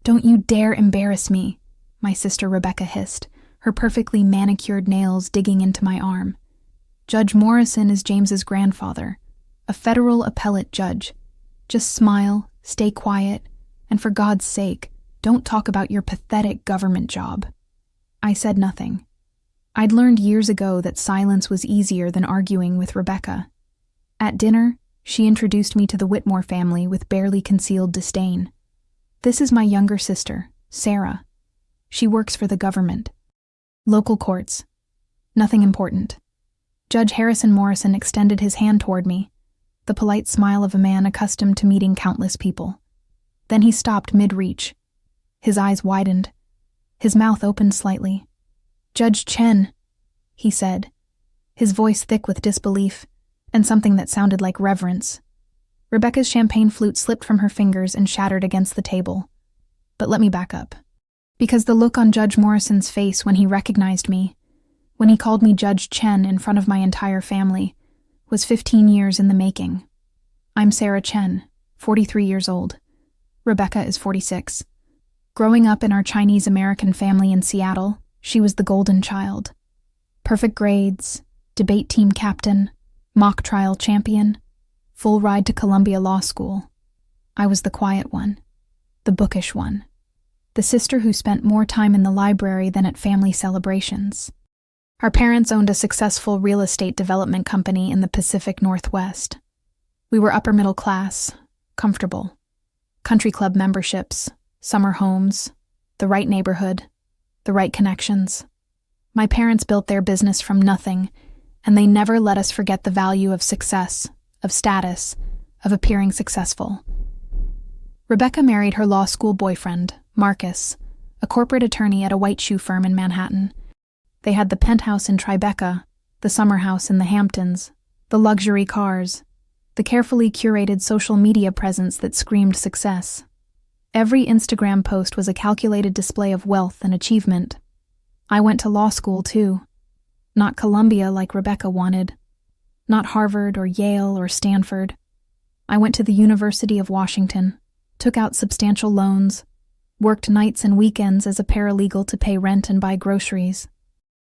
"Don't you dare embarrass me," my sister Rebecca hissed, her perfectly manicured nails digging into my arm. "Judge Morrison is James's grandfather, a federal appellate judge. Just smile, stay quiet, and for God's sake, don't talk about your pathetic government job." I said nothing. I'd learned years ago that silence was easier than arguing with Rebecca. At dinner, she introduced me to the Whitmore family with barely concealed disdain. "This is my younger sister, Sarah. She works for the government. Local courts. Nothing important." Judge Harrison Morrison extended his hand toward me, the polite smile of a man accustomed to meeting countless people. Then he stopped mid-reach. His eyes widened. His mouth opened slightly. "Judge Chen," he said, his voice thick with disbelief and something that sounded like reverence. Rebecca's champagne flute slipped from her fingers and shattered against the table. But let me back up. Because the look on Judge Morrison's face when he recognized me, when he called me Judge Chen in front of my entire family, was 15 years in the making. I'm Sarah Chen, 43 years old. Rebecca is 46. Growing up in our Chinese-American family in Seattle, she was the golden child. Perfect grades, debate team captain, mock trial champion, full ride to Columbia Law School. I was the quiet one, the bookish one, the sister who spent more time in the library than at family celebrations. Our parents owned a successful real estate development company in the Pacific Northwest. We were upper middle class, comfortable. Country club memberships, summer homes, the right neighborhood, the right connections. My parents built their business from nothing, and they never let us forget the value of success, of status, of appearing successful. Rebecca married her law school boyfriend, Marcus, a corporate attorney at a white shoe firm in Manhattan. They had the penthouse in Tribeca, the summer house in the Hamptons, the luxury cars, the carefully curated social media presence that screamed success. Every Instagram post was a calculated display of wealth and achievement. I went to law school, too. Not Columbia like Rebecca wanted. Not Harvard or Yale or Stanford. I went to the University of Washington, took out substantial loans, worked nights and weekends as a paralegal to pay rent and buy groceries.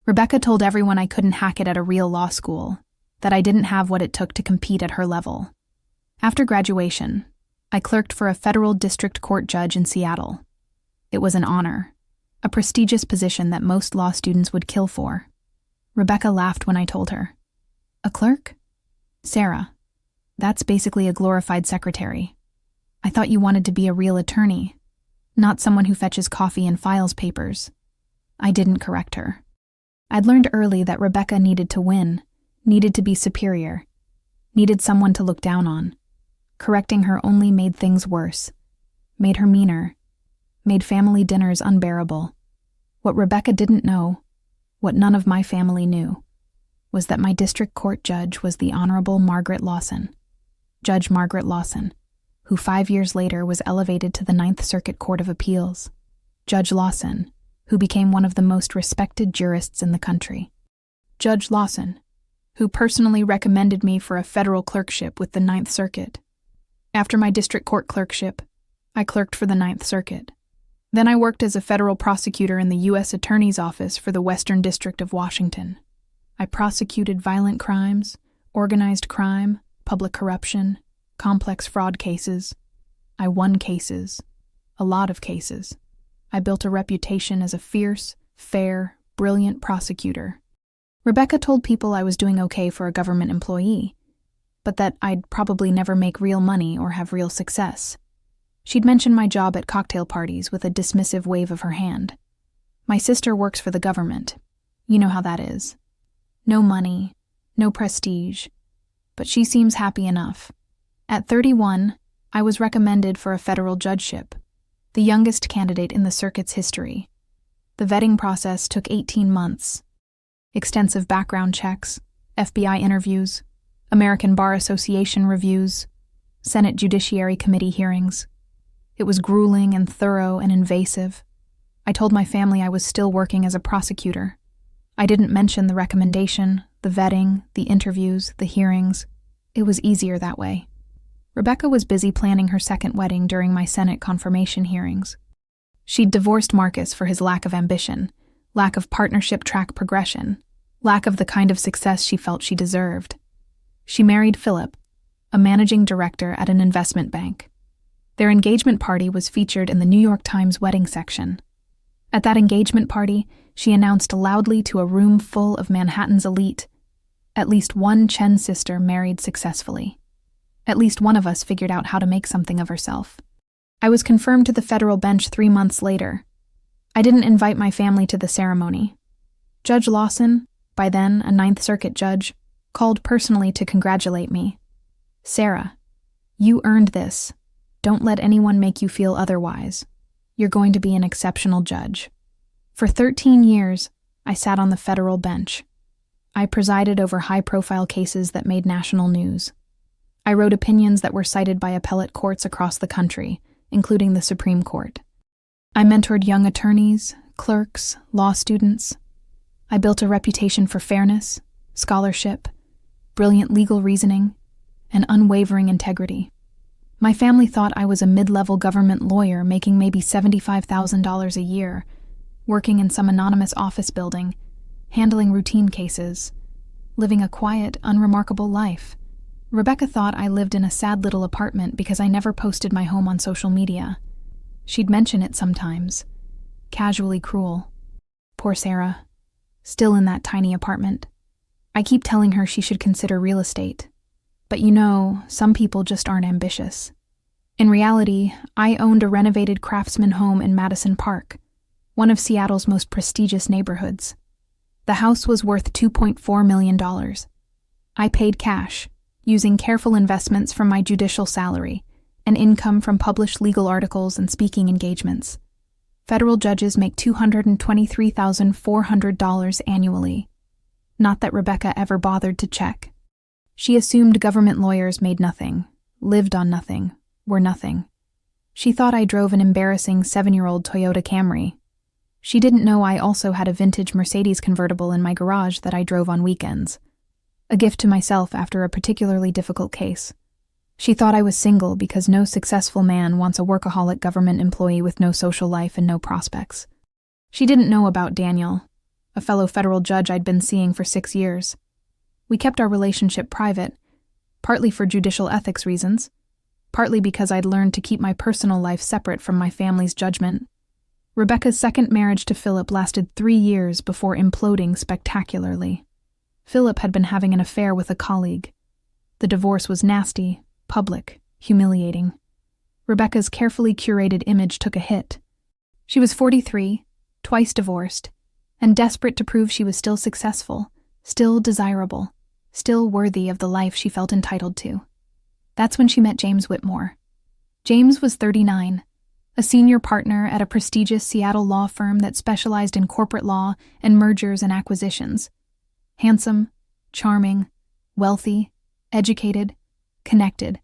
Rebecca told everyone I couldn't hack it at a real law school, that I didn't have what it took to compete at her level. After graduation, I clerked for a federal district court judge in Seattle. It was an honor, a prestigious position that most law students would kill for. Rebecca laughed when I told her. "A clerk? Sarah, that's basically a glorified secretary. I thought you wanted to be a real attorney, not someone who fetches coffee and files papers." I didn't correct her. I'd learned early that Rebecca needed to win, needed to be superior, needed someone to look down on. Correcting her only made things worse, made her meaner, made family dinners unbearable. What Rebecca didn't know, what none of my family knew, was that my district court judge was the Honorable Margaret Lawson, Judge Margaret Lawson, who 5 years later was elevated to the Ninth Circuit Court of Appeals. Judge Lawson, who became one of the most respected jurists in the country. Judge Lawson, who personally recommended me for a federal clerkship with the Ninth Circuit. After my district court clerkship, I clerked for the Ninth Circuit. Then I worked as a federal prosecutor in the U.S. Attorney's Office for the Western District of Washington. I prosecuted violent crimes, organized crime, public corruption, complex fraud cases. I won cases, a lot of cases. I built a reputation as a fierce, fair, brilliant prosecutor. Rebecca told people I was doing okay for a government employee, but that I'd probably never make real money or have real success. She'd mentioned my job at cocktail parties with a dismissive wave of her hand. My sister works for the government. You know how that is. No money, no prestige, but she seems happy enough. At 31, I was recommended for a federal judgeship, the youngest candidate in the circuit's history. The vetting process took 18 months. Extensive background checks, FBI interviews, American Bar Association reviews, Senate Judiciary Committee hearings. It was grueling and thorough and invasive. I told my family I was still working as a prosecutor. I didn't mention the recommendation, the vetting, the interviews, the hearings. It was easier that way. Rebecca was busy planning her second wedding during my Senate confirmation hearings. She'd divorced Marcus for his lack of ambition, lack of partnership track progression, lack of the kind of success she felt she deserved. She married Philip, a managing director at an investment bank. Their engagement party was featured in the New York Times wedding section. At that engagement party, she announced loudly to a room full of Manhattan's elite, at least one Chen sister married successfully. At least one of us figured out how to make something of herself. I was confirmed to the federal bench 3 months later. I didn't invite my family to the ceremony. Judge Lawson, by then a Ninth Circuit judge, called personally to congratulate me. "Sarah, you earned this. Don't let anyone make you feel otherwise. You're going to be an exceptional judge." For 13 years, I sat on the federal bench. I presided over high-profile cases that made national news. I wrote opinions that were cited by appellate courts across the country, including the Supreme Court. I mentored young attorneys, clerks, law students. I built a reputation for fairness, scholarship, brilliant legal reasoning, and unwavering integrity. My family thought I was a mid-level government lawyer making maybe $75,000 a year, working in some anonymous office building, handling routine cases, living a quiet, unremarkable life. Rebecca thought I lived in a sad little apartment because I never posted my home on social media. She'd mention it sometimes, casually cruel. Poor Sarah, still in that tiny apartment. I keep telling her she should consider real estate. But some people just aren't ambitious. In reality, I owned a renovated craftsman home in Madison Park, one of Seattle's most prestigious neighborhoods. The house was worth $2.4 million. I paid cash, using careful investments from my judicial salary and income from published legal articles and speaking engagements. Federal judges make $223,400 annually. Not that Rebecca ever bothered to check. She assumed government lawyers made nothing, lived on nothing, were nothing. She thought I drove an embarrassing 7-year-old Toyota Camry. She didn't know I also had a vintage Mercedes convertible in my garage that I drove on weekends. A gift to myself after a particularly difficult case. She thought I was single because no successful man wants a workaholic government employee with no social life and no prospects. She didn't know about Daniel, a fellow federal judge I'd been seeing for 6 years. We kept our relationship private, partly for judicial ethics reasons, partly because I'd learned to keep my personal life separate from my family's judgment. Rebecca's second marriage to Philip lasted 3 years before imploding spectacularly. Philip had been having an affair with a colleague. The divorce was nasty, public, humiliating. Rebecca's carefully curated image took a hit. She was 43, twice divorced, and desperate to prove she was still successful, still desirable, still worthy of the life she felt entitled to. That's when she met James Whitmore. James was 39, a senior partner at a prestigious Seattle law firm that specialized in corporate law and mergers and acquisitions. Handsome, charming, wealthy, educated, connected.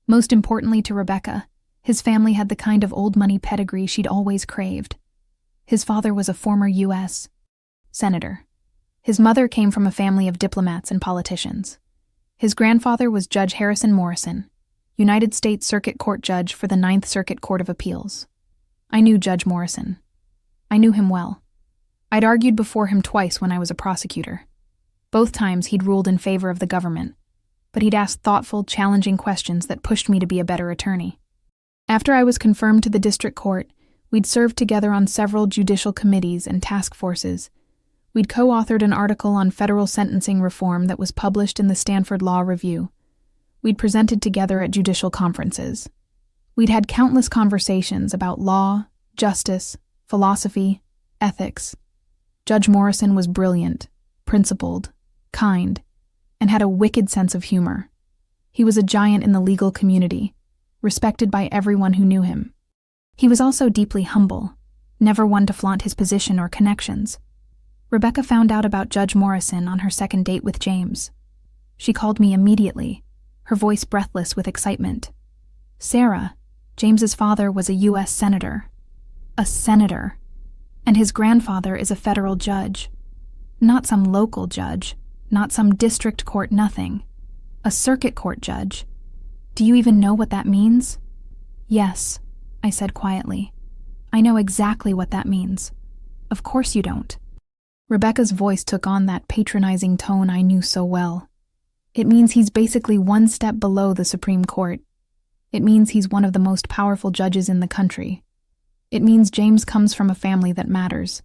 Most importantly to Rebecca, his family had the kind of old money pedigree she'd always craved. His father was a former U.S. senator. His mother came from a family of diplomats and politicians. His grandfather was Judge Harrison Morrison, United States Circuit Court Judge for the Ninth Circuit Court of Appeals. I knew Judge Morrison. I knew him well. I'd argued before him twice when I was a prosecutor. Both times he'd ruled in favor of the government, but he'd asked thoughtful, challenging questions that pushed me to be a better attorney. After I was confirmed to the district court, we'd served together on several judicial committees and task forces. We'd co-authored an article on federal sentencing reform that was published in the Stanford Law Review. We'd presented together at judicial conferences. We'd had countless conversations about law, justice, philosophy, ethics. Judge Morrison was brilliant, principled, kind, and had a wicked sense of humor. He was a giant in the legal community, respected by everyone who knew him. He was also deeply humble, never one to flaunt his position or connections. Rebecca found out about Judge Morrison on her second date with James. She called me immediately, her voice breathless with excitement. "Sarah, James's father was a U.S. senator. A senator. And his grandfather is a federal judge. Not some local judge, not some district court nothing. A circuit court judge. Do you even know what that means?" "Yes," I said quietly. I know exactly what that means. Of course you don't. Rebecca's voice took on that patronizing tone I knew so well. It means he's basically one step below the Supreme Court. It means he's one of the most powerful judges in the country. It means James comes from a family that matters,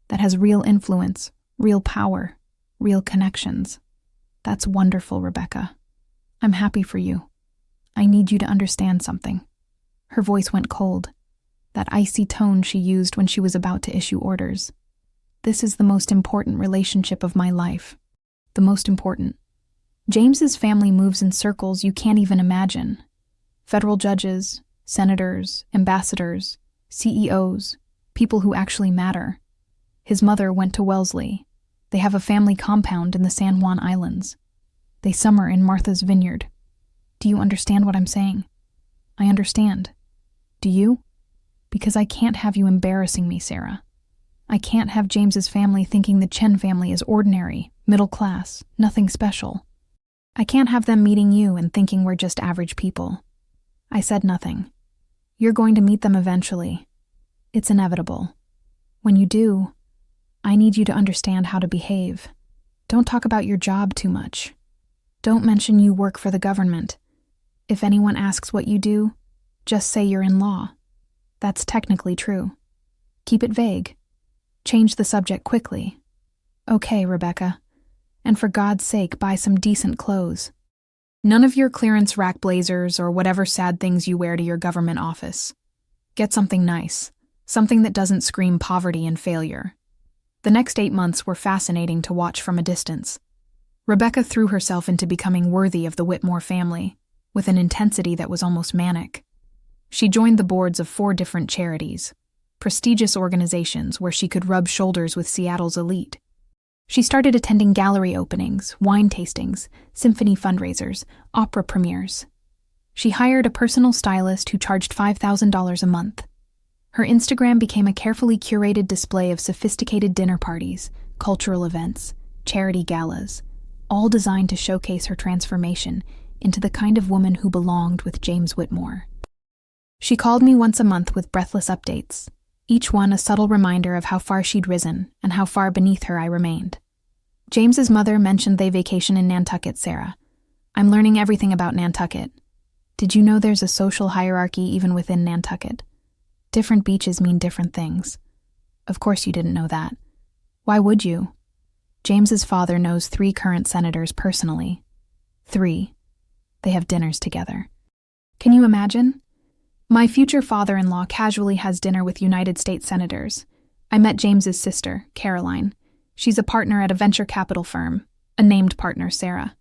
that has real influence, real power, real connections. That's wonderful, Rebecca. I'm happy for you. I need you to understand something. Her voice went cold, that icy tone she used when she was about to issue orders. This is the most important relationship of my life. The most important. James's family moves in circles you can't even imagine. Federal judges, senators, ambassadors, CEOs, people who actually matter. His mother went to Wellesley. They have a family compound in the San Juan Islands. They summer in Martha's Vineyard. Do you understand what I'm saying? I understand. Do you? Because I can't have you embarrassing me, Sarah. I can't have James's family thinking the Chen family is ordinary, middle class, nothing special. I can't have them meeting you and thinking we're just average people. I said nothing. You're going to meet them eventually. It's inevitable. When you do, I need you to understand how to behave. Don't talk about your job too much. Don't mention you work for the government. If anyone asks what you do, just say you're in law. That's technically true. Keep it vague. Change the subject quickly. Okay, Rebecca. And for God's sake, buy some decent clothes. None of your clearance rack blazers or whatever sad things you wear to your government office. Get something nice. Something that doesn't scream poverty and failure. The next 8 months were fascinating to watch from a distance. Rebecca threw herself into becoming worthy of the Whitmore family, with an intensity that was almost manic. She joined the boards of 4 different charities, prestigious organizations where she could rub shoulders with Seattle's elite. She started attending gallery openings, wine tastings, symphony fundraisers, opera premieres. She hired a personal stylist who charged $5,000 a month. Her Instagram became a carefully curated display of sophisticated dinner parties, cultural events, charity galas, all designed to showcase her transformation into the kind of woman who belonged with James Whitmore. She called me once a month with breathless updates, each one a subtle reminder of how far she'd risen and how far beneath her I remained. James's mother mentioned they vacation in Nantucket, Sarah. I'm learning everything about Nantucket. Did you know there's a social hierarchy even within Nantucket? Different beaches mean different things. Of course you didn't know that. Why would you? James's father knows 3 current senators personally. 3. They have dinners together. Can you imagine? My future father-in-law casually has dinner with United States senators. I met James's sister, Caroline. She's a partner at a venture capital firm, a named partner, Sarah.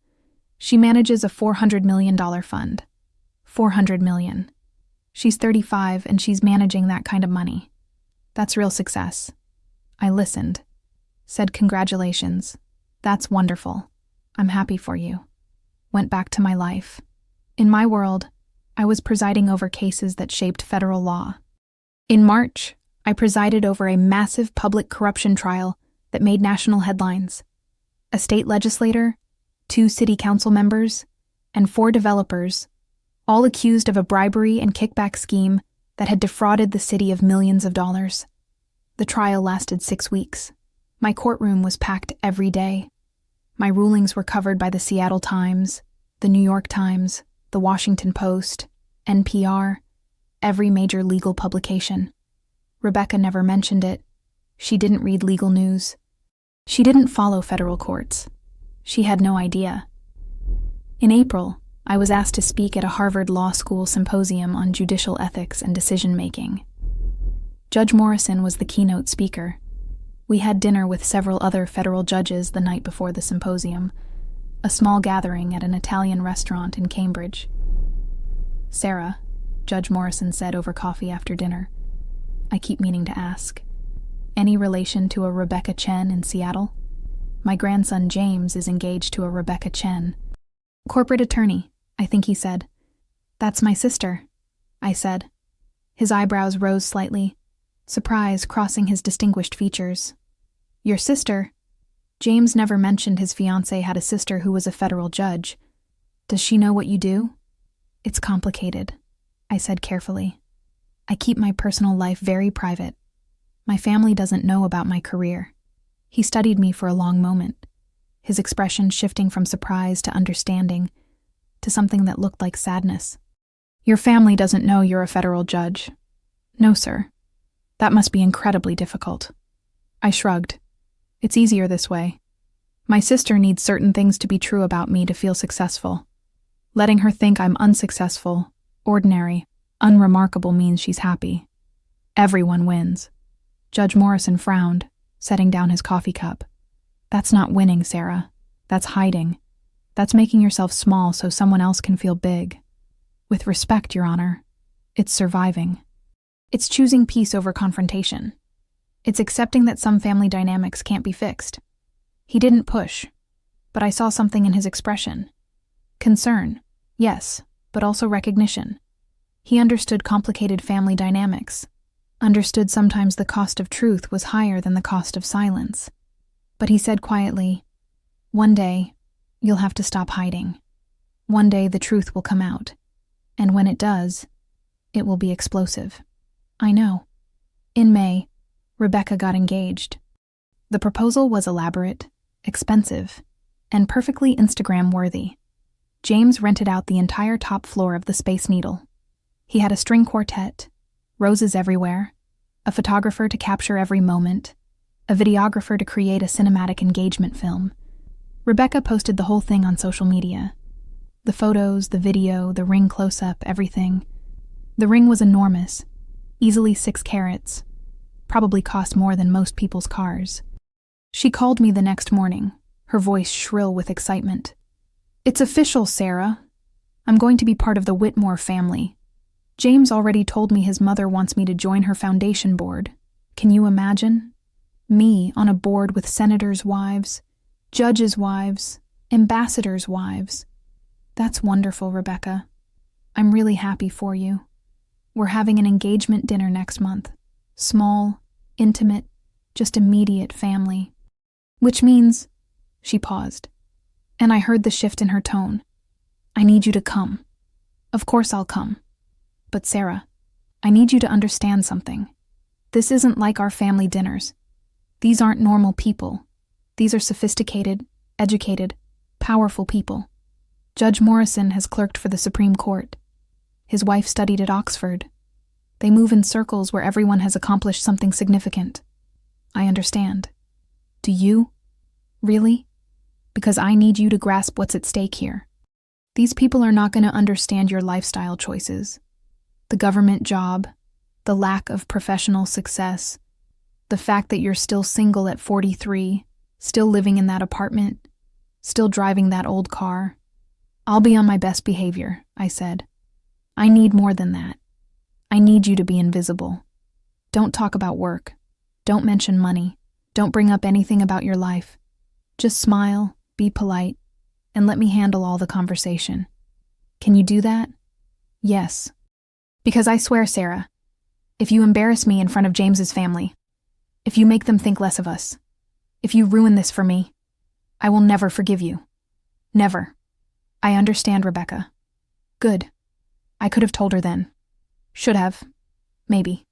She manages a $400 million fund. $400 million. She's 35 and she's managing that kind of money. That's real success. I listened. Said congratulations. That's wonderful. I'm happy for you. Went back to my life. In my world, I was presiding over cases that shaped federal law. In March, I presided over a massive public corruption trial that made national headlines. A state legislator, 2 city council members, and 4 developers, all accused of a bribery and kickback scheme that had defrauded the city of millions of dollars. The trial lasted 6 weeks. My courtroom was packed every day. My rulings were covered by the Seattle Times, the New York Times, the Washington Post, NPR, every major legal publication. Rebecca never mentioned it. She didn't read legal news. She didn't follow federal courts. She had no idea. In April, I was asked to speak at a Harvard Law School symposium on judicial ethics and decision-making. Judge Morrison was the keynote speaker. We had dinner with several other federal judges the night before the symposium, a small gathering at an Italian restaurant in Cambridge. Sarah, Judge Morrison said over coffee after dinner, I keep meaning to ask, any relation to a Rebecca Chen in Seattle? My grandson James is engaged to a Rebecca Chen. Corporate attorney, I think he said. That's my sister, I said. His eyebrows rose slightly, surprise crossing his distinguished features. Your sister? James never mentioned his fiancée had a sister who was a federal judge. Does she know what you do? It's complicated, I said carefully. I keep my personal life very private. My family doesn't know about my career." He studied me for a long moment, his expression shifting from surprise to understanding to something that looked like sadness. "Your family doesn't know you're a federal judge." "No, sir. That must be incredibly difficult." I shrugged. "It's easier this way. My sister needs certain things to be true about me to feel successful. Letting her think I'm unsuccessful, ordinary, unremarkable means she's happy. Everyone wins." Judge Morrison frowned, setting down his coffee cup. "That's not winning, Sarah. That's hiding. That's making yourself small so someone else can feel big. With respect, Your Honor, it's surviving. It's choosing peace over confrontation. It's accepting that some family dynamics can't be fixed." He didn't push, but I saw something in his expression. Concern, yes, but also recognition. He understood complicated family dynamics, understood sometimes the cost of truth was higher than the cost of silence. But he said quietly, "One day, you'll have to stop hiding. One day the truth will come out. And when it does, it will be explosive." I know. In May, Rebecca got engaged. The proposal was elaborate, expensive, and perfectly Instagram-worthy. James rented out the entire top floor of the Space Needle. He had a string quartet, roses everywhere, a photographer to capture every moment, a videographer to create a cinematic engagement film. Rebecca posted the whole thing on social media. The photos, the video, the ring close-up, everything. The ring was enormous, easily 6 carats, probably cost more than most people's cars. She called me the next morning, her voice shrill with excitement. "It's official, Sarah. I'm going to be part of the Whitmore family. James already told me his mother wants me to join her foundation board. Can you imagine? Me on a board with senators' wives, judges' wives, ambassadors' wives. That's wonderful, Rebecca. I'm really happy for you. We're having an engagement dinner next month. Small, intimate, just immediate family. Which means..." She paused, and I heard the shift in her tone. "I need you to come." "Of course I'll come. But Sarah, I need you to understand something. This isn't like our family dinners. These aren't normal people. These are sophisticated, educated, powerful people. Judge Morrison has clerked for the Supreme Court. His wife studied at Oxford. They move in circles where everyone has accomplished something significant. I understand. Do you? Really? Because I need you to grasp what's at stake here. These people are not going to understand your lifestyle choices. The government job, the lack of professional success, the fact that you're still single at 43, still living in that apartment, still driving that old car. I'll be on my best behavior," I said. "I need more than that. I need you to be invisible. Don't talk about work. Don't mention money. Don't bring up anything about your life. Just smile, be polite, and let me handle all the conversation. Can you do that?" "Yes. Because I swear, Sarah, if you embarrass me in front of James's family, if you make them think less of us, if you ruin this for me, I will never forgive you. Never." "I understand, Rebecca." "Good. I could have told her then. Should have. Maybe.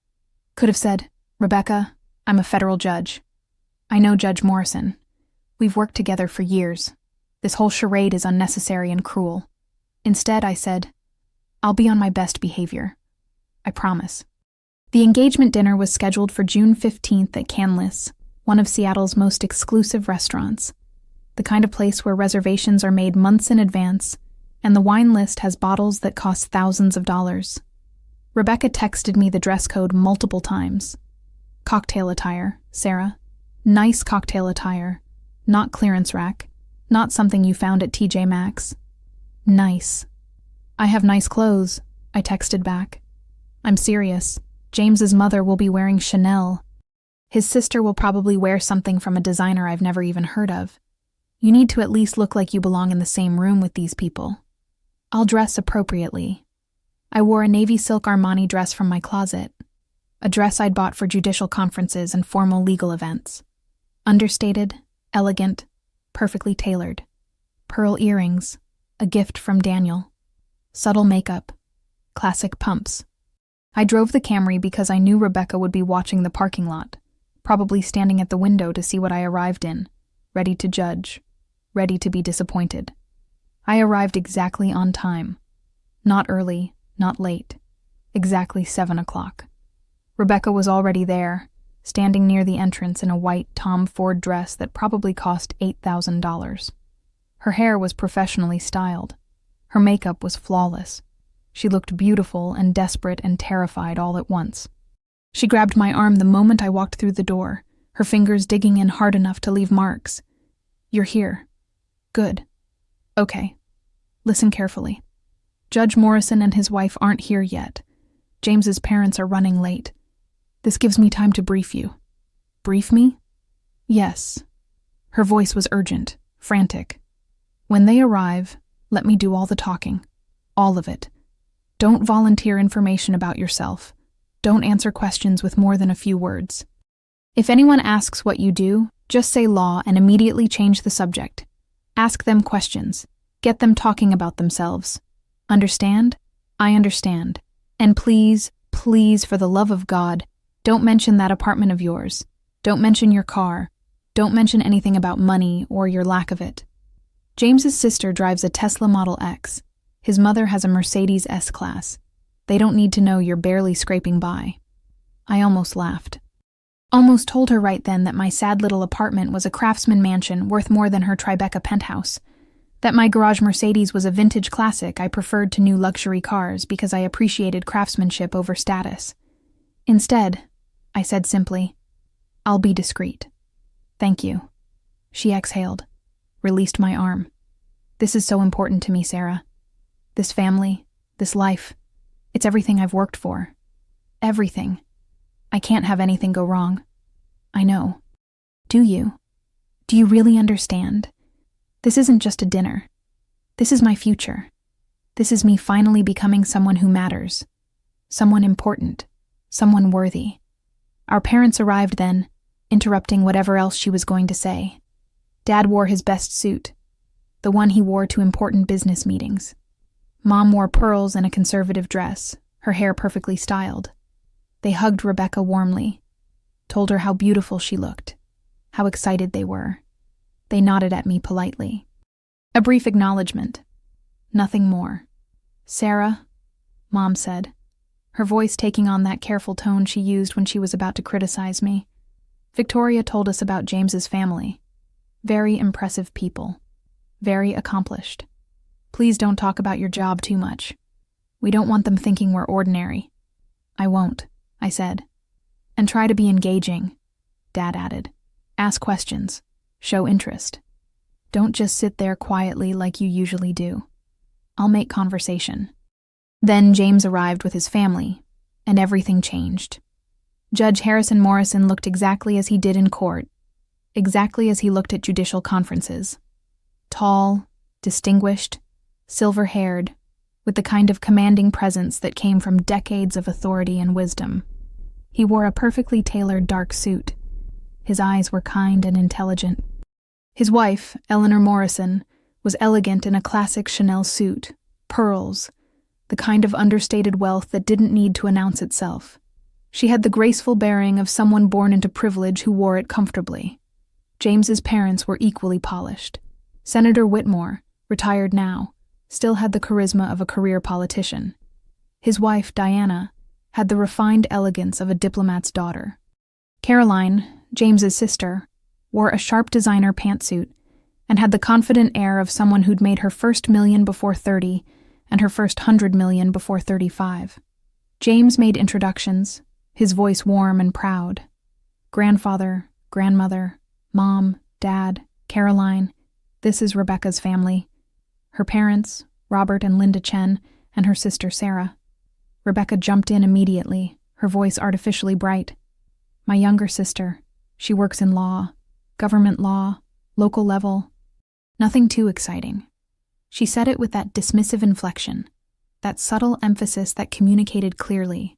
Could have said, 'Rebecca, I'm a federal judge. I know Judge Morrison. We've worked together for years. This whole charade is unnecessary and cruel.' Instead, I said, 'I'll be on my best behavior. I promise.'" The engagement dinner was scheduled for June 15th at Canlis, one of Seattle's most exclusive restaurants, the kind of place where reservations are made months in advance, and the wine list has bottles that cost thousands of dollars. Rebecca texted me the dress code multiple times. "Cocktail attire, Sarah. Nice cocktail attire. Not clearance rack. Not something you found at TJ Maxx. Nice." "I have nice clothes," I texted back. "I'm serious. James's mother will be wearing Chanel. His sister will probably wear something from a designer I've never even heard of. You need to at least look like you belong in the same room with these people. I'll dress appropriately." I wore a navy silk Armani dress from my closet, a dress I'd bought for judicial conferences and formal legal events. Understated, elegant, perfectly tailored. Pearl earrings, a gift from Daniel. Subtle makeup, classic pumps. I drove the Camry because I knew Rebecca would be watching the parking lot, probably standing at the window to see what I arrived in, ready to judge, ready to be disappointed. I arrived exactly on time. Not early, not late. Exactly 7 o'clock. Rebecca was already there, standing near the entrance in a white Tom Ford dress that probably cost $8,000. Her hair was professionally styled. Her makeup was flawless. She looked beautiful and desperate and terrified all at once. She grabbed my arm the moment I walked through the door, her fingers digging in hard enough to leave marks. "You're here. Good. Okay. Listen carefully. Judge Morrison and his wife aren't here yet. James's parents are running late. This gives me time to brief you." "Brief me?" "Yes." Her voice was urgent, frantic. "When they arrive, let me do all the talking. All of it. Don't volunteer information about yourself. Don't answer questions with more than a few words. If anyone asks what you do, just say law and immediately change the subject. Ask them questions. Get them talking about themselves. Understand? I understand. And please, please, for the love of God, don't mention that apartment of yours. Don't mention your car. Don't mention anything about money or your lack of it. James's sister drives a Tesla Model X. His mother has a Mercedes S-Class. They don't need to know you're barely scraping by." I almost laughed. Almost told her right then that my sad little apartment was a craftsman mansion worth more than her Tribeca penthouse. That my garage Mercedes was a vintage classic I preferred to new luxury cars because I appreciated craftsmanship over status. Instead, I said simply, "I'll be discreet." "Thank you." She exhaled, released my arm. "This is so important to me, Sarah. This family, this life, it's everything I've worked for. Everything. I can't have anything go wrong." "I know." "Do you? Do you really understand? This isn't just a dinner. This is my future. This is me finally becoming someone who matters. Someone important. Someone worthy." Our parents arrived then, interrupting whatever else she was going to say. Dad wore his best suit, the one he wore to important business meetings. Mom wore pearls and a conservative dress, her hair perfectly styled. They hugged Rebecca warmly, told her how beautiful she looked, how excited they were. They nodded at me politely. A brief acknowledgement. Nothing more. "Sarah," Mom said, her voice taking on that careful tone she used when she was about to criticize me. "Victoria told us about James's family. Very impressive people. Very accomplished. Please don't talk about your job too much. We don't want them thinking we're ordinary." "I won't," I said. "And try to be engaging," Dad added. "Ask questions. Show interest. Don't just sit there quietly like you usually do. I'll make conversation." Then James arrived with his family, and everything changed. Judge Harrison Morrison looked exactly as he did in court, exactly as he looked at judicial conferences. Tall, distinguished, silver-haired, with the kind of commanding presence that came from decades of authority and wisdom. He wore a perfectly tailored dark suit. His eyes were kind and intelligent. His wife, Eleanor Morrison, was elegant in a classic Chanel suit, pearls, the kind of understated wealth that didn't need to announce itself. She had the graceful bearing of someone born into privilege who wore it comfortably. James's parents were equally polished. Senator Whitmore, retired now, still had the charisma of a career politician. His wife, Diana, had the refined elegance of a diplomat's daughter. Caroline, James's sister, wore a sharp designer pantsuit and had the confident air of someone who'd made her first million before 30 and her first 100 million before 35. James made introductions, his voice warm and proud. Grandfather, grandmother, Mom, Dad, Caroline, this is Rebecca's family. Her parents, Robert and Linda Chen, and her sister Sarah. Rebecca jumped in immediately, her voice artificially bright. "My younger sister. She works in law, government law, local level. Nothing too exciting." She said it with that dismissive inflection, that subtle emphasis that communicated clearly.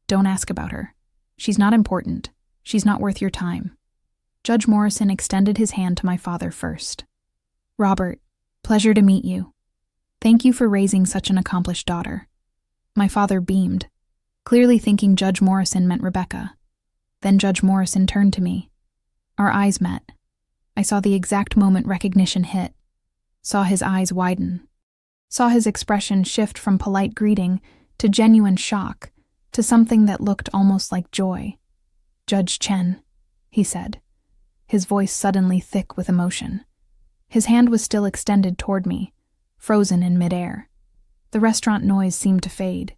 "Don't ask about her. She's not important. She's not worth your time." Judge Morrison extended his hand to my father first. "Robert, pleasure to meet you. Thank you for raising such an accomplished daughter." My father beamed. clearly thinking Judge Morrison meant Rebecca. Then Judge Morrison turned to me. Our eyes met. I saw the exact moment recognition hit. Saw his eyes widen. Saw his expression shift from polite greeting to genuine shock, to something that looked almost like joy. "Judge Chen," he said, his voice suddenly thick with emotion. His hand was still extended toward me, frozen in midair. The restaurant noise seemed to fade.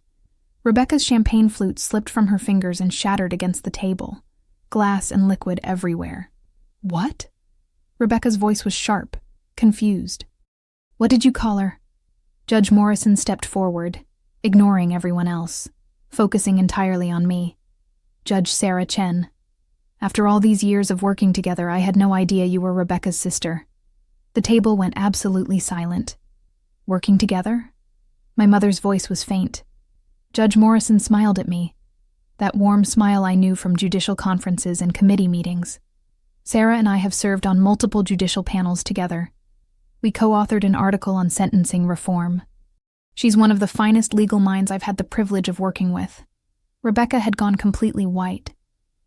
Rebecca's champagne flute slipped from her fingers and shattered against the table, glass and liquid everywhere. "What?" Rebecca's voice was sharp, confused. "What did you call her?" Judge Morrison stepped forward, ignoring everyone else, focusing entirely on me. "Judge Sarah Chen. After all these years of working together, I had no idea you were Rebecca's sister." The table went absolutely silent. "Working together?" My mother's voice was faint. Judge Morrison smiled at me, that warm smile I knew from judicial conferences and committee meetings. "Sarah and I have served on multiple judicial panels together. We co-authored an article on sentencing reform. She's one of the finest legal minds I've had the privilege of working with." Rebecca had gone completely white.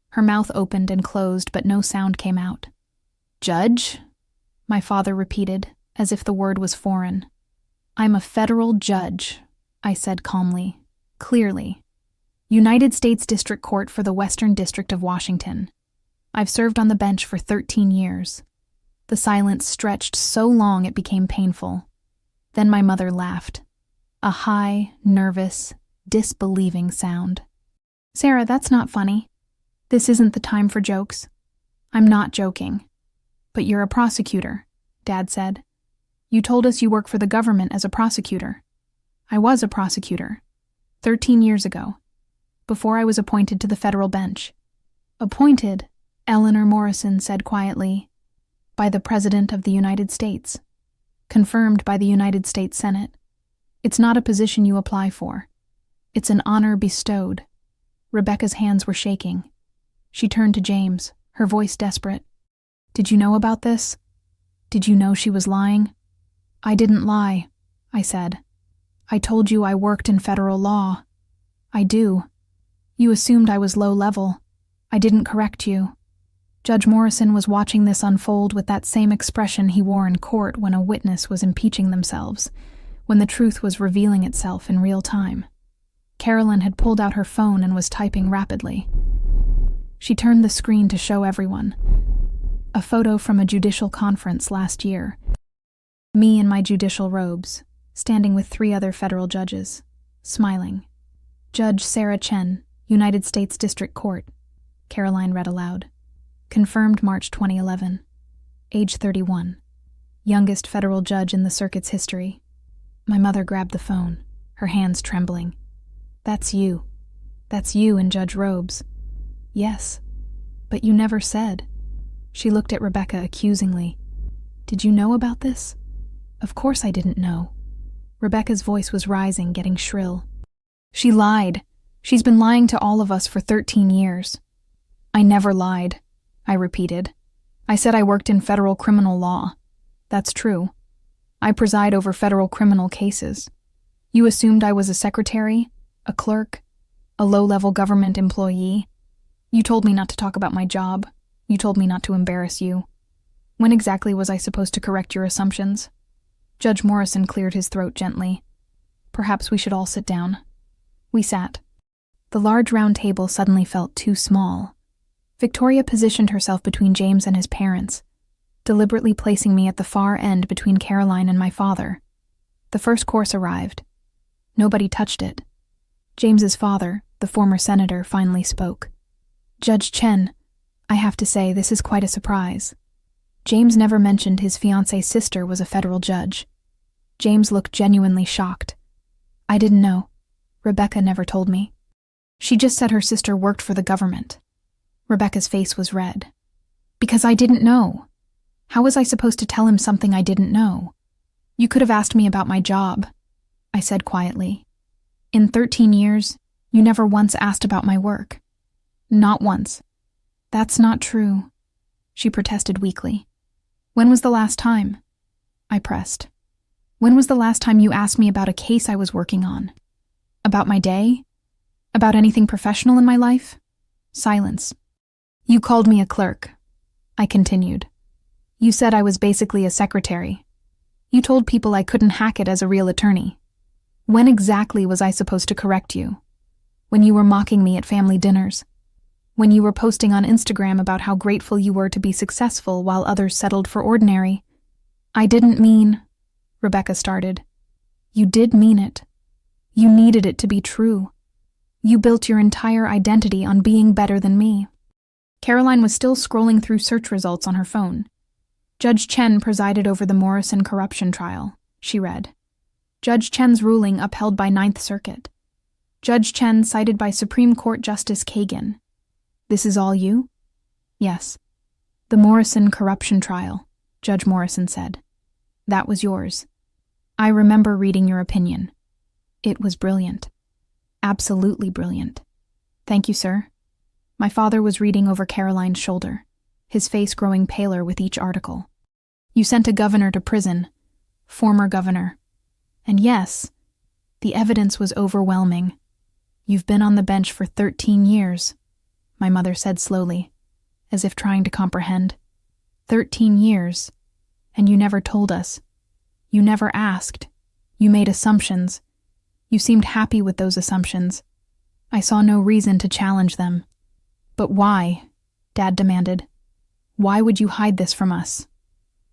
Her mouth opened and closed, but no sound came out. "Judge?" my father repeated, as if the word was foreign. "I'm a federal judge," I said calmly, clearly. "United States District Court for the Western District of Washington. I've served on the bench for 13 years. The silence stretched so long it became painful. Then my mother laughed. A high, nervous, disbelieving sound. "Sarah, that's not funny. This isn't the time for jokes." "I'm not joking." "But you're a prosecutor," Dad said. "You told us you work for the government as a prosecutor." "I was a prosecutor. 13 years ago. Before I was appointed to the federal bench." "Appointed," Eleanor Morrison said quietly, "by the President of the United States. Confirmed by the United States Senate. It's not a position you apply for. It's an honor bestowed." Rebecca's hands were shaking. She turned to James, her voice desperate. "Did you know about this? Did you know she was lying?" "I didn't lie," I said. "I told you I worked in federal law. I do. You assumed I was low level. I didn't correct you." Judge Morrison was watching this unfold with that same expression he wore in court when a witness was impeaching themselves, when the truth was revealing itself in real time. Carolyn had pulled out her phone and was typing rapidly. She turned the screen to show everyone. A photo from a judicial conference last year. Me in my judicial robes, standing with 3 other federal judges, smiling. "Judge Sarah Chen, United States District Court," Caroline read aloud. "Confirmed March 2011. Age 31. Youngest federal judge in the circuit's history." My mother grabbed the phone, her hands trembling. "That's you. That's you in judge robes." "Yes, but you never said." She looked at Rebecca accusingly. "Did you know about this?" "Of course I didn't know." Rebecca's voice was rising, getting shrill. "She lied. She's been lying to all of us for 13 years. "I never lied," I repeated. "I said I worked in federal criminal law. That's true. I preside over federal criminal cases. You assumed I was a secretary, a clerk, a low-level government employee. You told me not to talk about my job. You told me not to embarrass you. When exactly was I supposed to correct your assumptions?" Judge Morrison cleared his throat gently. "Perhaps we should all sit down." We sat. The large round table suddenly felt too small. Victoria positioned herself between James and his parents, deliberately placing me at the far end between Caroline and my father. The first course arrived. Nobody touched it. James's father, the former senator, finally spoke. "Judge Chen, I have to say this is quite a surprise." James never mentioned his fiancée's sister was a federal judge. James looked genuinely shocked. "I didn't know. Rebecca never told me. She just said her sister worked for the government." Rebecca's face was red. "Because I didn't know. How was I supposed to tell him something I didn't know? You could have asked me about my job," I said quietly. "In 13 years, you never once asked about my work." "Not once." "That's not true," she protested weakly. "When was the last time?" I pressed. "When was the last time you asked me about a case I was working on? About my day? About anything professional in my life? Silence. You called me a clerk. I continued. You said I was basically a secretary. You told people I couldn't hack it as a real attorney. When exactly was I supposed to correct you? When you were mocking me at family dinners? When you were posting on Instagram about how grateful you were to be successful while others settled for ordinary? I didn't mean, Rebecca started. You did mean it. You needed it to be true. You built your entire identity on being better than me. Caroline was still scrolling through search results on her phone. Judge Chen presided over the Morrison corruption trial, she read. Judge Chen's ruling upheld by Ninth Circuit. Judge Chen cited by Supreme Court Justice Kagan. This is all you? Yes. The Morrison corruption trial, Judge Morrison said. That was yours. I remember reading your opinion. It was brilliant. Absolutely brilliant. Thank you, sir. My father was reading over Caroline's shoulder, his face growing paler with each article. You sent a governor to prison, former governor. And yes, the evidence was overwhelming. You've been on the bench for 13 years, my mother said slowly, as if trying to comprehend. 13 years, and you never told us. You never asked. You made assumptions. You seemed happy with those assumptions. I saw no reason to challenge them. But why? Dad demanded. Why would you hide this from us?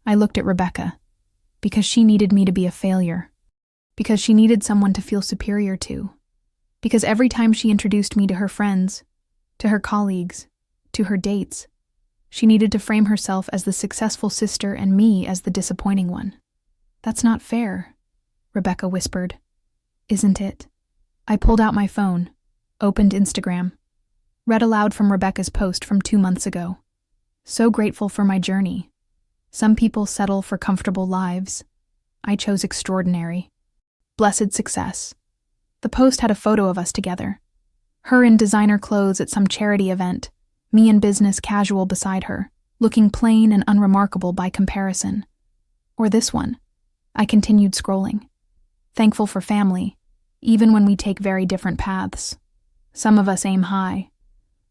I looked at Rebecca. Because she needed me to be a failure. Because she needed someone to feel superior to. Because every time she introduced me to her friends, to her colleagues, to her dates, she needed to frame herself as the successful sister and me as the disappointing one. That's not fair, Rebecca whispered. Isn't it? I pulled out my phone, opened Instagram, read aloud from Rebecca's post from 2 months ago. So grateful for my journey. Some people settle for comfortable lives. I chose extraordinary. Blessed success. The post had a photo of us together. Her in designer clothes at some charity event, me in business casual beside her, looking plain and unremarkable by comparison. Or this one. I continued scrolling. Thankful for family, even when we take very different paths. Some of us aim high.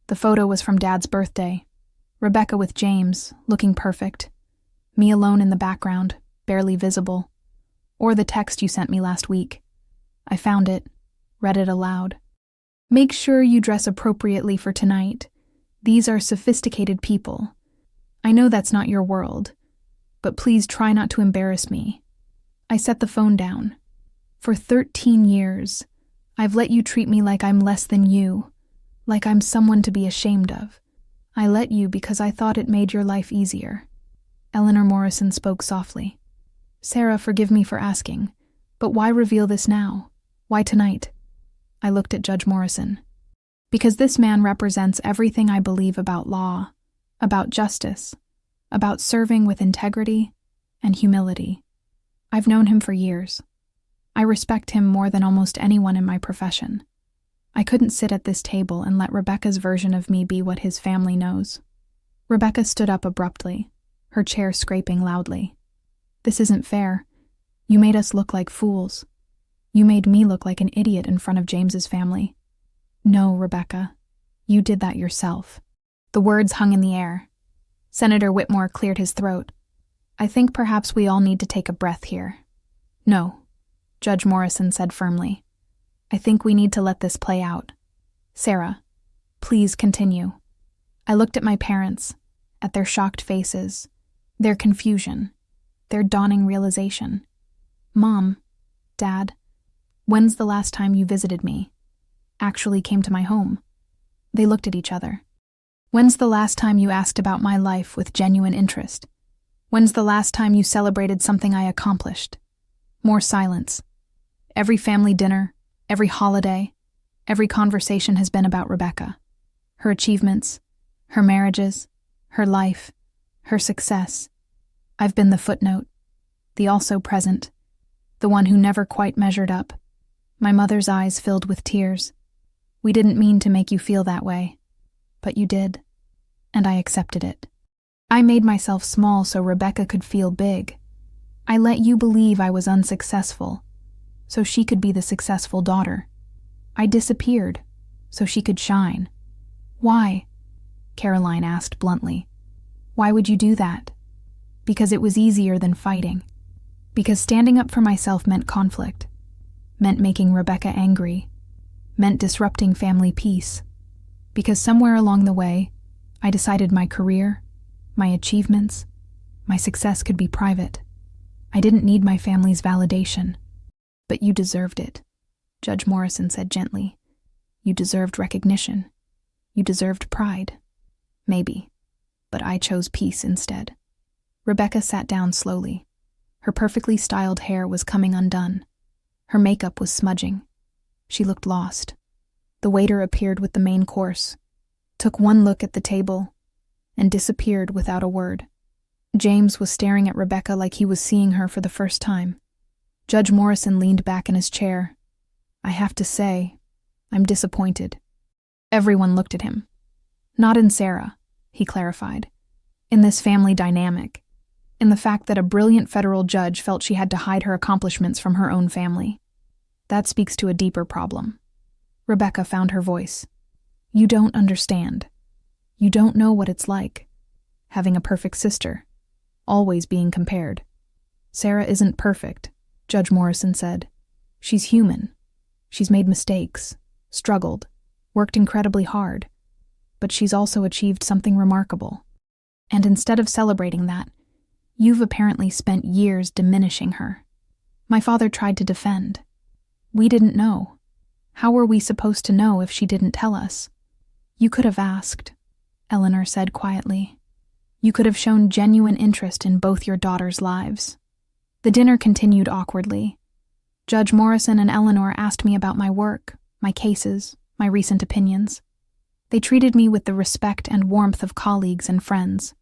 The photo was from Dad's birthday. Rebecca with James, looking perfect. Me alone in the background, barely visible. Or the text you sent me last week. I found it, read it aloud. Make sure you dress appropriately for tonight. These are sophisticated people. I know that's not your world, but please try not to embarrass me. I set the phone down. For 13 years, I've let you treat me like I'm less than you, like I'm someone to be ashamed of. I let you because I thought it made your life easier. Eleanor Morrison spoke softly. Sarah, forgive me for asking, but why reveal this now? Why tonight? I looked at Judge Morrison. Because this man represents everything I believe about law, about justice, about serving with integrity and humility. I've known him for years. I respect him more than almost anyone in my profession. I couldn't sit at this table and let Rebecca's version of me be what his family knows. Rebecca stood up abruptly, her chair scraping loudly. This isn't fair. You made us look like fools. You made me look like an idiot in front of James's family. No, Rebecca. You did that yourself. The words hung in the air. Senator Whitmore cleared his throat. I think perhaps we all need to take a breath here. No, Judge Morrison said firmly. I think we need to let this play out. Sarah, please continue. I looked at my parents, at their shocked faces, their confusion, their dawning realization. Mom, Dad, when's the last time you visited me? Actually came to my home? They looked at each other. When's the last time you asked about my life with genuine interest? When's the last time you celebrated something I accomplished? More silence. Every family dinner, every holiday, every conversation has been about Rebecca. Her achievements, her marriages, her life, her success. I've been the footnote, the also present, the one who never quite measured up. My mother's eyes filled with tears. We didn't mean to make you feel that way, but you did, and I accepted it. I made myself small so Rebecca could feel big. I let you believe I was unsuccessful, so she could be the successful daughter. I disappeared, so she could shine. Why? Caroline asked bluntly. Why would you do that? Because it was easier than fighting. Because standing up for myself meant conflict, meant making Rebecca angry, meant disrupting family peace. Because somewhere along the way, I decided my career, my achievements, my success could be private. I didn't need my family's validation. But you deserved it, Judge Morrison said gently. You deserved recognition. You deserved pride. Maybe. But I chose peace instead. Rebecca sat down slowly. Her perfectly styled hair was coming undone. Her makeup was smudging. She looked lost. The waiter appeared with the main course, took one look at the table, and disappeared without a word. James was staring at Rebecca like he was seeing her for the first time. Judge Morrison leaned back in his chair. I have to say, I'm disappointed. Everyone looked at him. Not in Sarah, he clarified. In this family dynamic. In the fact that a brilliant federal judge felt she had to hide her accomplishments from her own family. That speaks to a deeper problem. Rebecca found her voice. You don't understand. You don't know what it's like. Having a perfect sister. Always being compared. Sarah isn't perfect, Judge Morrison said. She's human. She's made mistakes, struggled, worked incredibly hard. But she's also achieved something remarkable. And instead of celebrating that, you've apparently spent years diminishing her. My father tried to defend. We didn't know. How were we supposed to know if she didn't tell us? You could have asked, Eleanor said quietly. You could have shown genuine interest in both your daughters' lives. The dinner continued awkwardly. Judge Morrison and Eleanor asked me about my work, my cases, my recent opinions. They treated me with the respect and warmth of colleagues and friends.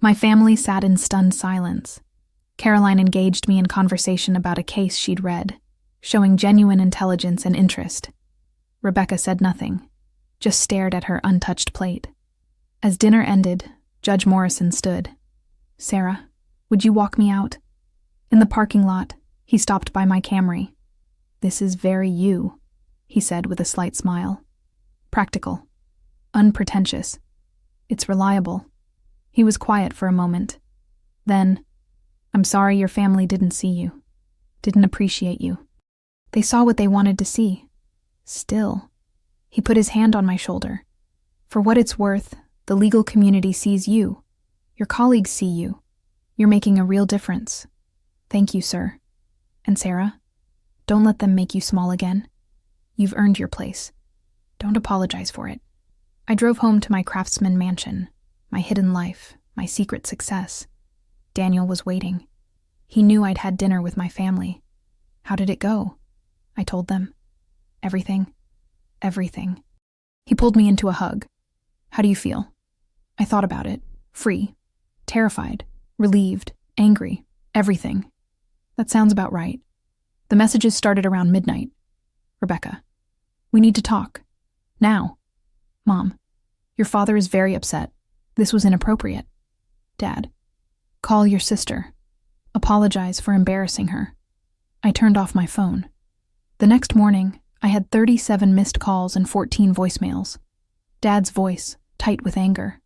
My family sat in stunned silence. Caroline engaged me in conversation about a case she'd read, showing genuine intelligence and interest. Rebecca said nothing, just stared at her untouched plate. As dinner ended, Judge Morrison stood. Sarah, would you walk me out? In the parking lot, he stopped by my Camry. This is very you, he said with a slight smile. Practical. Unpretentious. It's reliable. He was quiet for a moment. Then, I'm sorry your family didn't see you. Didn't appreciate you. They saw what they wanted to see. Still. He put his hand on my shoulder. For what it's worth, the legal community sees you. Your colleagues see you. You're making a real difference. Thank you, sir. And Sarah, don't let them make you small again. You've earned your place. Don't apologize for it. I drove home to my Craftsman mansion, my hidden life, my secret success. Daniel was waiting. He knew I'd had dinner with my family. How did it go? I told them. Everything. Everything. He pulled me into a hug. How do you feel? I thought about it. Free. Terrified. Relieved. Angry. Everything. That sounds about right. The messages started around midnight. Rebecca. We need to talk. Now. Mom. Your father is very upset. This was inappropriate. Dad. Call your sister. Apologize for embarrassing her. I turned off my phone. The next morning, I had 37 missed calls and 14 voicemails. Dad's voice, tight with anger.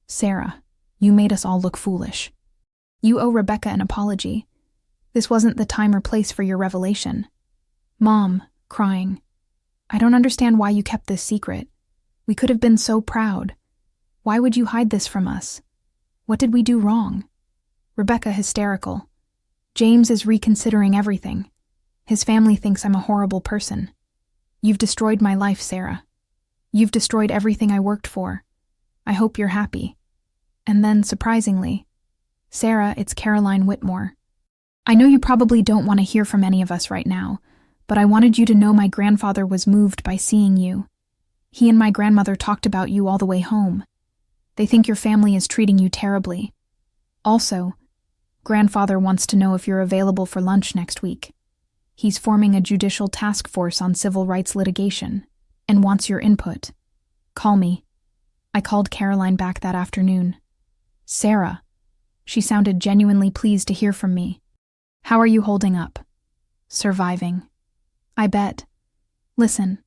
Sarah, you made us all look foolish. You owe Rebecca an apology. This wasn't the time or place for your revelation. Mom, crying. I don't understand why you kept this secret. We could have been so proud. Why would you hide this from us? What did we do wrong? Rebecca hysterical. James is reconsidering everything. His family thinks I'm a horrible person. You've destroyed my life, Sarah. You've destroyed everything I worked for. I hope you're happy. And then, surprisingly, Sarah, it's Caroline Whitmore. I know you probably don't want to hear from any of us right now, but I wanted you to know my grandfather was moved by seeing you. He and my grandmother talked about you all the way home. They think your family is treating you terribly. Also, Grandfather wants to know if you're available for lunch next week. He's forming a judicial task force on civil rights litigation and wants your input. Call me. I called Caroline back that afternoon. Sarah. She sounded genuinely pleased to hear from me. How are you holding up? Surviving. I bet. Listen,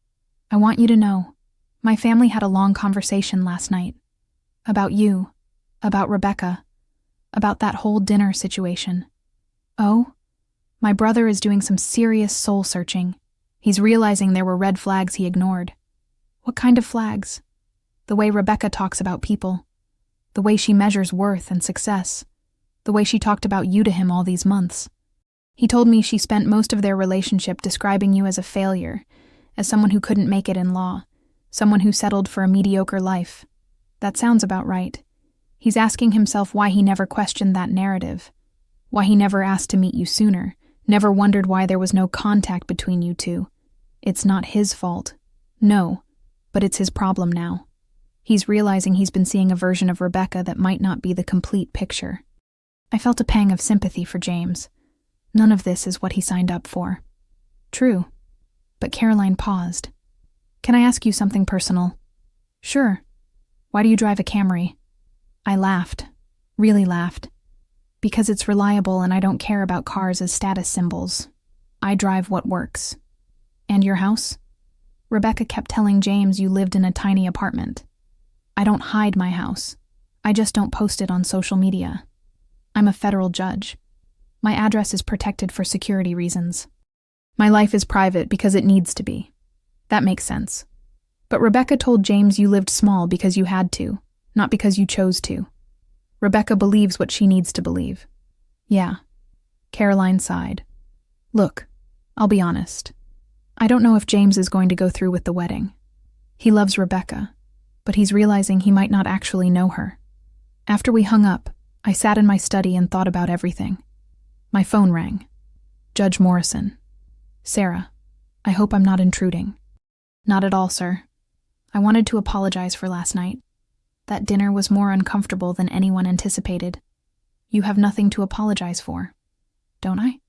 I want you to know, My family had a long conversation last night. About you. About Rebecca. About that whole dinner situation. Oh? My brother is doing some serious soul-searching. He's realizing there were red flags he ignored. What kind of flags? The way Rebecca talks about people. The way she measures worth and success. The way she talked about you to him all these months. He told me she spent most of their relationship describing you as a failure, as someone who couldn't make it in law, someone who settled for a mediocre life. That sounds about right. He's asking himself why he never questioned that narrative, why he never asked to meet you sooner, never wondered why there was no contact between you two. It's not his fault. No, but it's his problem now. He's realizing he's been seeing a version of Rebecca that might not be the complete picture. I felt a pang of sympathy for James. None of this is what he signed up for. True. But Caroline paused. Can I ask you something personal? Sure. Why do you drive a Camry? I laughed. Really laughed. Because it's reliable and I don't care about cars as status symbols. I drive what works. And your house? Rebecca kept telling James you lived in a tiny apartment. I don't hide my house. I just don't post it on social media. I'm a federal judge. My address is protected for security reasons. My life is private because it needs to be. That makes sense. But Rebecca told James you lived small because you had to, not because you chose to. Rebecca believes what she needs to believe. Yeah. Caroline sighed. Look, I'll be honest. I don't know if James is going to go through with the wedding. He loves Rebecca, but he's realizing he might not actually know her. After we hung up, I sat in my study and thought about everything. My phone rang. Judge Morrison. Sarah, I hope I'm not intruding. Not at all, sir. I wanted to apologize for last night. That dinner was more uncomfortable than anyone anticipated. You have nothing to apologize for, don't I?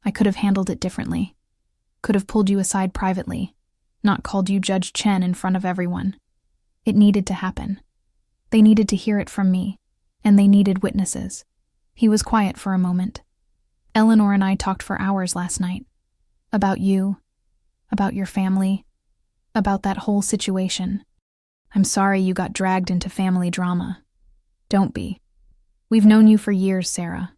I could have handled it differently. Could have pulled you aside privately, not called you Judge Chen in front of everyone. It needed to happen. They needed to hear it from me, and they needed witnesses. He was quiet for a moment. Eleanor and I talked for hours last night. About you, about your family, about that whole situation. I'm sorry you got dragged into family drama. Don't be. We've known you for years, Sarah.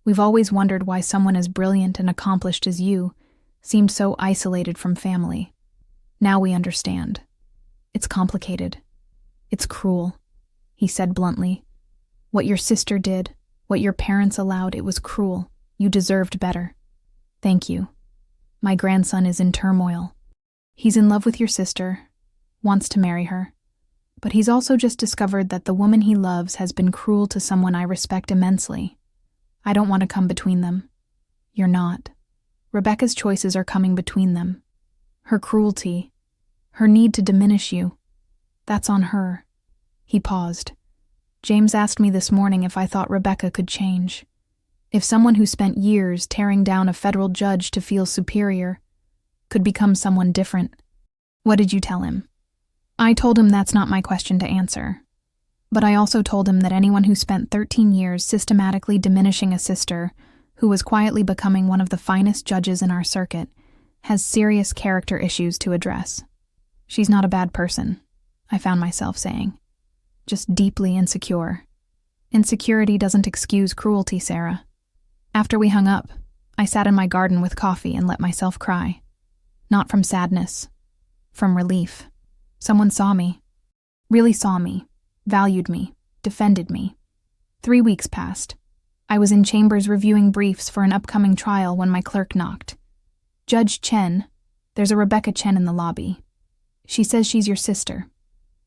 We've always wondered why someone as brilliant and accomplished as you seemed so isolated from family. Now we understand. It's complicated. It's cruel, he said bluntly. What your sister did, what your parents allowed, it was cruel. You deserved better. Thank you. My grandson is in turmoil. He's in love with your sister, wants to marry her. But he's also just discovered that the woman he loves has been cruel to someone I respect immensely. I don't want to come between them. You're not. Rebecca's choices are coming between them. Her cruelty, her need to diminish you, that's on her. He paused. James asked me this morning if I thought Rebecca could change. If someone who spent years tearing down a federal judge to feel superior could become someone different. What did you tell him? I told him that's not my question to answer. But I also told him that anyone who spent 13 years systematically diminishing a sister who was quietly becoming one of the finest judges in our circuit has serious character issues to address. She's not a bad person, I found myself saying. Just deeply insecure. Insecurity doesn't excuse cruelty, Sarah. After we hung up, I sat in my garden with coffee and let myself cry. Not from sadness, from relief. Someone saw me. Really saw me. Valued me. Defended me. 3 weeks passed. I was in chambers reviewing briefs for an upcoming trial when my clerk knocked. Judge Chen, there's a Rebecca Chen in the lobby. She says she's your sister.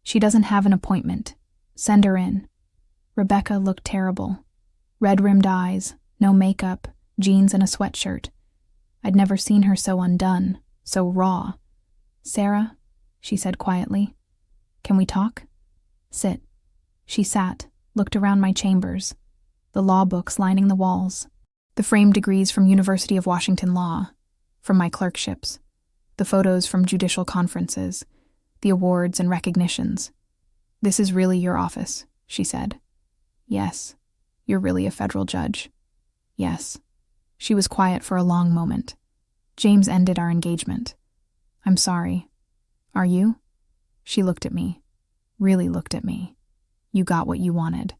She doesn't have an appointment. Send her in. Rebecca looked terrible. Red-rimmed eyes, no makeup, jeans and a sweatshirt. I'd never seen her so undone, so raw. Sarah, she said quietly, can we talk? Sit. She sat, looked around my chambers, the law books lining the walls, the framed degrees from University of Washington Law, from my clerkships, the photos from judicial conferences, the awards and recognitions. This is really your office, she said. Yes. You're really a federal judge. Yes. She was quiet for a long moment. James ended our engagement. I'm sorry. Are you? She looked at me. Really looked at me. You got what you wanted.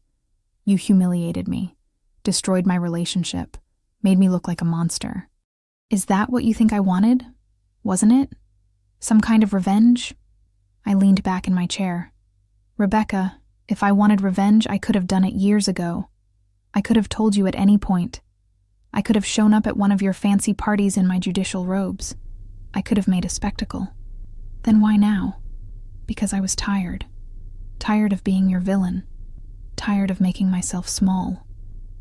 You humiliated me. Destroyed my relationship. Made me look like a monster. Is that what you think I wanted? Wasn't it? Some kind of revenge? I leaned back in my chair. Rebecca, if I wanted revenge, I could have done it years ago. I could have told you at any point. I could have shown up at one of your fancy parties in my judicial robes. I could have made a spectacle. Then why now? Because I was tired. Tired of being your villain. Tired of making myself small.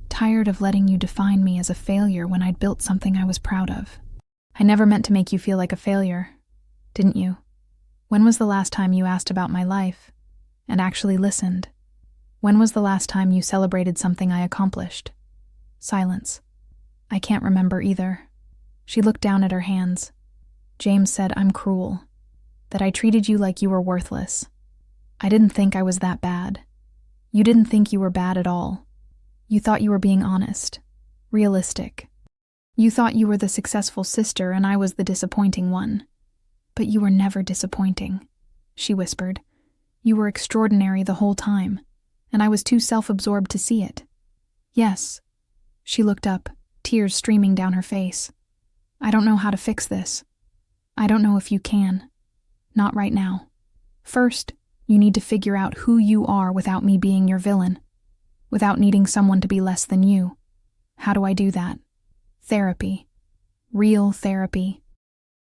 Tired of letting you define me as a failure when I'd built something I was proud of. I never meant to make you feel like a failure, didn't you? When was the last time you asked about my life and actually listened? When was the last time you celebrated something I accomplished? Silence. I can't remember either. She looked down at her hands. James said I'm cruel, that I treated you like you were worthless. I didn't think I was that bad. You didn't think you were bad at all. You thought you were being honest, realistic. You thought you were the successful sister and I was the disappointing one. But you were never disappointing, she whispered. You were extraordinary the whole time, and I was too self-absorbed to see it. Yes. She looked up, tears streaming down her face. I don't know how to fix this. I don't know if you can. Not right now. First, you need to figure out who you are without me being your villain. Without needing someone to be less than you. How do I do that? Therapy. Real therapy.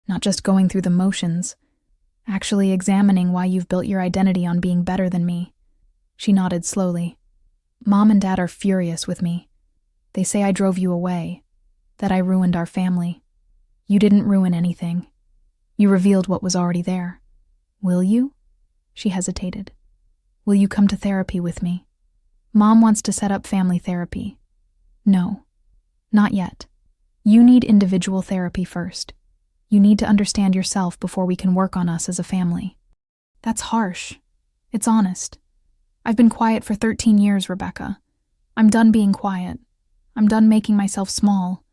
Not just going through the motions. Actually examining why you've built your identity on being better than me. She nodded slowly. Mom and Dad are furious with me. They say I drove you away. That I ruined our family. You didn't ruin anything. You revealed what was already there. Will you? She hesitated. Will you come to therapy with me? Mom wants to set up family therapy. No, not yet. You need individual therapy first. You need to understand yourself before we can work on us as a family. That's harsh. It's honest. I've been quiet for 13 years, Rebecca. I'm done being quiet. I'm done making myself small.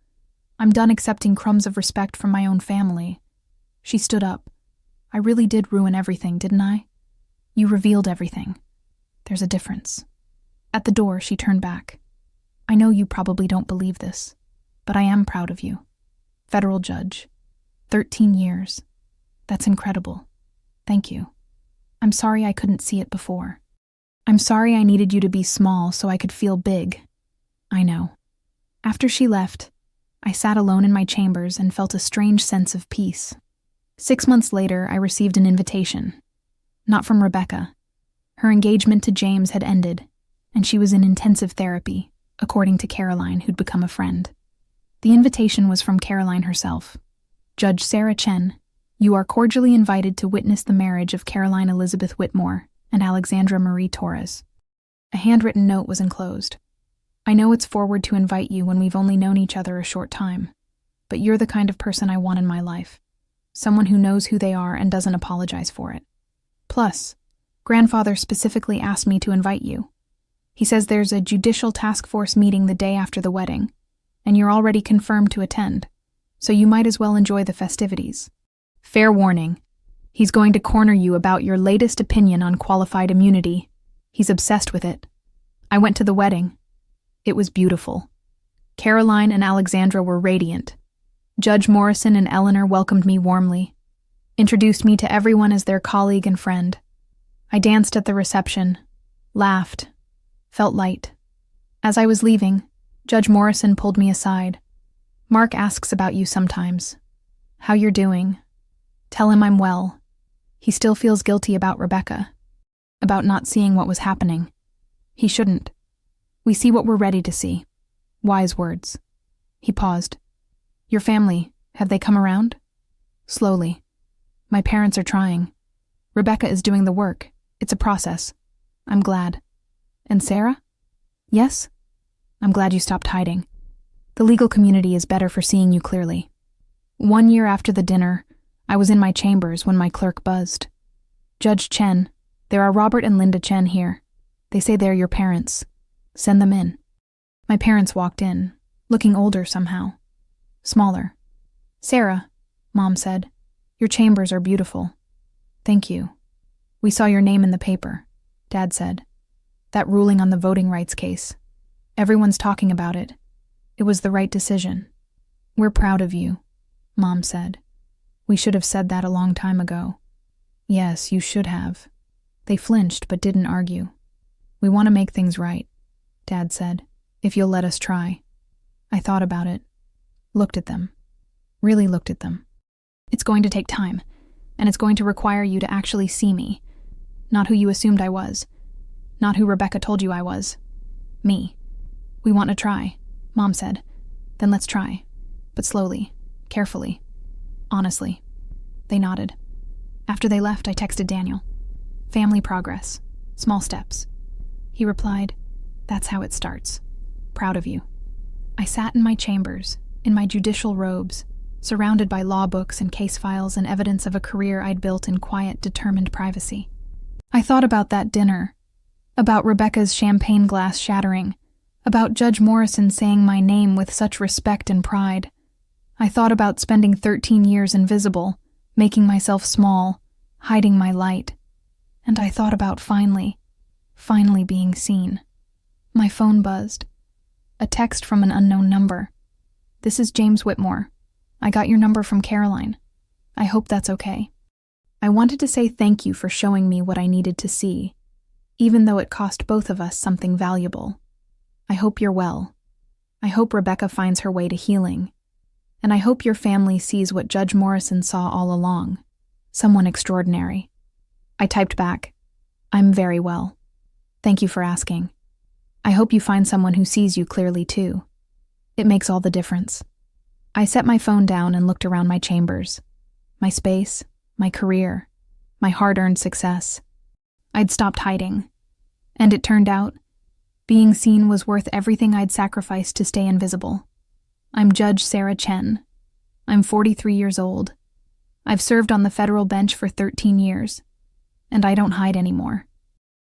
I'm done accepting crumbs of respect from my own family. She stood up. I really did ruin everything, didn't I? You revealed everything. There's a difference. At the door, she turned back. I know you probably don't believe this, but I am proud of you. Federal judge. 13 years. That's incredible. Thank you. I'm sorry I couldn't see it before. I'm sorry I needed you to be small so I could feel big. I know. After she left, I sat alone in my chambers and felt a strange sense of peace. 6 months later, I received an invitation. Not from Rebecca. Her engagement to James had ended, and she was in intensive therapy, according to Caroline, who'd become a friend. The invitation was from Caroline herself. Judge Sarah Chen, you are cordially invited to witness the marriage of Caroline Elizabeth Whitmore and Alexandra Marie Torres. A handwritten note was enclosed. I know it's forward to invite you when we've only known each other a short time, but you're the kind of person I want in my life. Someone who knows who they are and doesn't apologize for it. Plus, Grandfather specifically asked me to invite you. He says there's a judicial task force meeting the day after the wedding, and you're already confirmed to attend, so you might as well enjoy the festivities. Fair warning, he's going to corner you about your latest opinion on qualified immunity. He's obsessed with it. I went to the wedding. It was beautiful. Caroline and Alexandra were radiant. Judge Morrison and Eleanor welcomed me warmly, introduced me to everyone as their colleague and friend. I danced at the reception, laughed, felt light. As I was leaving, Judge Morrison pulled me aside. Mark asks about you sometimes. How you're doing. Tell him I'm well. He still feels guilty about Rebecca, about not seeing what was happening. He shouldn't. We see what we're ready to see. Wise words. He paused. Your family, have they come around? Slowly. My parents are trying. Rebecca is doing the work. It's a process. I'm glad. And Sarah? Yes? I'm glad you stopped hiding. The legal community is better for seeing you clearly. 1 year after the dinner, I was in my chambers when my clerk buzzed. Judge Chen, there are Robert and Linda Chen here. They say they're your parents. Send them in. My parents walked in, looking older somehow. Smaller. Sarah, Mom said, your chambers are beautiful. Thank you. "We saw your name in the paper," Dad said. "That ruling on the voting rights case. Everyone's talking about it. It was the right decision." "We're proud of you," Mom said. "We should have said that a long time ago." "Yes, you should have." They flinched but didn't argue. "We want to make things right," Dad said, "if you'll let us try." I thought about it. Looked at them. Really looked at them. "It's going to take time, and it's going to require you to actually see me. Not who you assumed I was. Not who Rebecca told you I was. Me. We want to try," Mom said. "Then let's try. But slowly, carefully, honestly." They nodded. After they left, I texted Daniel. "Family progress. Small steps." He replied, "That's how it starts. Proud of you." I sat in my chambers, in my judicial robes, surrounded by law books and case files and evidence of a career I'd built in quiet, determined privacy. I thought about that dinner, about Rebecca's champagne glass shattering, about Judge Morrison saying my name with such respect and pride. I thought about spending 13 years invisible, making myself small, hiding my light. And I thought about finally being seen. My phone buzzed. A text from an unknown number. "This is James Whitmore. I got your number from Caroline. I hope that's okay. I wanted to say thank you for showing me what I needed to see, even though it cost both of us something valuable. I hope you're well. I hope Rebecca finds her way to healing. And I hope your family sees what Judge Morrison saw all along. Someone extraordinary." I typed back, "I'm very well. Thank you for asking. I hope you find someone who sees you clearly too. It makes all the difference." I set my phone down and looked around my chambers. My space, my career, my hard-earned success. I'd stopped hiding. And it turned out, being seen was worth everything I'd sacrificed to stay invisible. I'm Judge Sarah Chen. I'm 43 years old. I've served on the federal bench for 13 years. And I don't hide anymore.